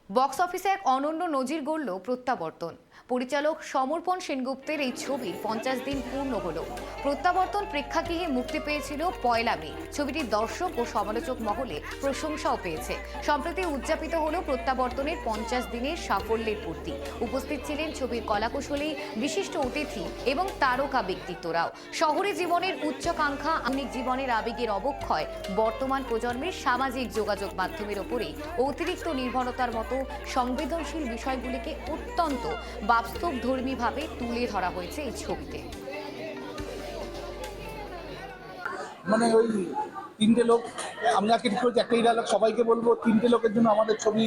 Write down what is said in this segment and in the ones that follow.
Box অফিসে এক অনন্য নজির গড়ল প্রত্যাবর্তন। পরিচালক সমর্পণ সেনগুপ্তের এই ছবির 50 দিন পূর্ণ হলো। প্রত্যাবর্তন প্রেক্ষাগৃহে মুক্তি পেয়েছিল 1 মে। ছবিটির দর্শক ও সমালোচক মহলে প্রশংসাও পেয়েছে। সম্প্রতি উদযাপিত হলো প্রত্যাবর্তনের 50 দিনের সাফল্যের পূর্তি। উপস্থিত ছিলেন ছবির কলাকুশলী, বিশিষ্ট অতিথি এবং তারকা ব্যক্তিত্বরাও। শহরে জীবনের উচ্চাকাঙ্ক্ষা, আধুনিক জীবনের আবেগের অবক্ষয়, বর্তমান প্রজন্মের সামাজিক যোগাযোগ মাধ্যমের ওপরে অতিরিক্ত নির্ভরতার মতো সংবেদনশীল বিষয়গুলিকে অত্যন্ত বাস্তবধর্মীভাবে তুলে ধরা হয়েছে এই ছবিতে। মানে ওই তিনটে লোক, আমরা ঠিক করেছি একটাই ডায়লগ সবাইকে বলবো, তিনটে লোকের জন্য আমাদের ছবি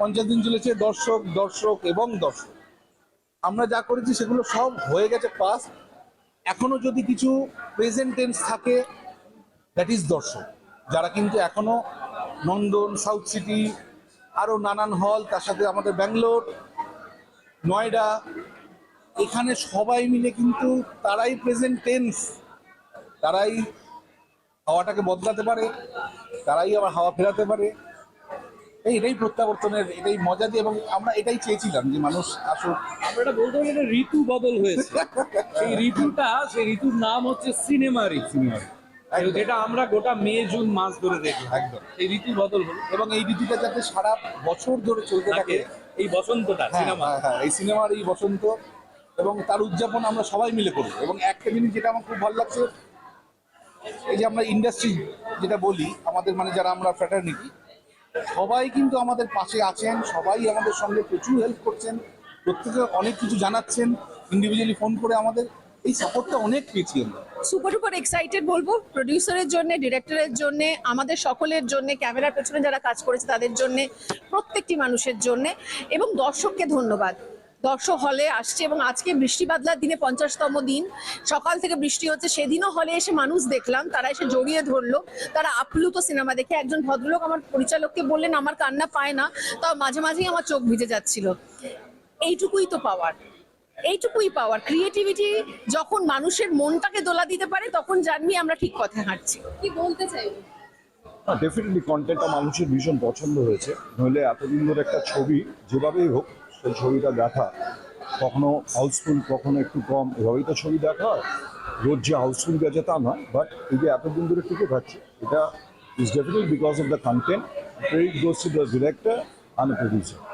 50 দিন চলেছে। দর্শক, দর্শক এবং দর্শক। আমরা যা করেছি সেগুলো সব হয়ে গেছে পাস্ট। এখনো যদি কিছু প্রেজেন্ট টেন্স থাকে, দ্যাট ইজ দর্শক, যারা কিন্তু এখনো নন্দন, সাউথ সিটি, আরও নানান হল, তার সাথে আমাদের ব্যাঙ্গালোর, নয়ডা, এখানে সবাই মিলে কিন্তু তারাই প্রেজেন্ট টেন্স, তারাই হাওয়াটাকে বদলাতে পারে, তারাই আবার হাওয়া ফেরাতে পারে। এটাই প্রত্যাবর্তনের, এটাই মজা দিয়ে, এবং আমরা এটাই চেয়েছিলাম যে মানুষ আসুক। আমরা এটা বলতে পারি, এটা ঋতু বদল হয়েছে। সেই ঋতুর নাম হচ্ছে সিনেমা ঋতু, যেটা আমরা গোটা মে জুন মাস ধরে দেখি। একদম এই ঋতু বদল হলো, এবং এই ঋতুটা যাতে সারা বছর ধরে চলতে থাকে, এই বসন্তটা সিনেমা, এই সিনেমার এই বসন্ত, এবং তার উদযাপন আমরা সবাই মিলে করবো। এবং একটা জিনিস যেটা আমার খুব ভালো লাগছে, এই যে আমরা ইন্ডাস্ট্রি যেটা বলি, আমাদের মানে যারা আমরা ফ্র্যাটার্নিটি, সবাই কিন্তু আমাদের পাশে আছেন, সবাই আমাদের সঙ্গে প্রচুর হেল্প করছেন, প্রত্যেকে অনেক কিছু জানাচ্ছেন, ইন্ডিভিজুয়ালি ফোন করে আমাদের এই সাপোর্টটা অনেক পেয়েছি আমরা। সুপার ডুপার এক্সাইটেড বলবো, প্রডিউসারের জন্য, ডিরেক্টরের জন্য, আমাদের সকলের জন্য, ক্যামেরার পেছনে যারা কাজ করেছে তাদের জন্য, প্রত্যেকটি মানুষের জন্য, এবং দর্শককে ধন্যবাদ। দর্শক হলে আসছে, এবং আজকে বৃষ্টি বাদলার দিনে 50তম দিন, সকাল থেকে বৃষ্টি হচ্ছে, সেদিনও হলে এসে মানুষ দেখলাম, তারা এসে জড়িয়ে ধরলো, তারা আপ্লুত সিনেমা দেখে। একজন ভদ্রলোক আমার পরিচালককে বললেন আমার কান্না পায় না, তাও মাঝে মাঝেই আমার চোখ ভিজে যাচ্ছিল। এইটুকুই তো পাওয়ার, এইটুকুই পাওয়ার। ক্রিয়েটিভিটি যখন মানুষের মনটাকে দোলা দিতে পারে, তখন জানবি আমরা ঠিক পথে হাঁটছি। কি বলতে চাই? ডেফিনেটলি কন্টেন্টটা মানুষের ভীষণ পছন্দ হয়েছে। নইলে এতদিন ধরে একটা ছবি যেভাবেই হোক, সেই ছবিটা দেখা, কখনো হাউসফুল কখনো একটু কম, এভাবেই তো ছবি দেখা হয়। রোজ যে হাউসফুল গেছে তা নয়, বাট এই যে এতদিন ধরে টিকে থাকছে, এটা is definitely because of the content. Credit goes to the director and the producer.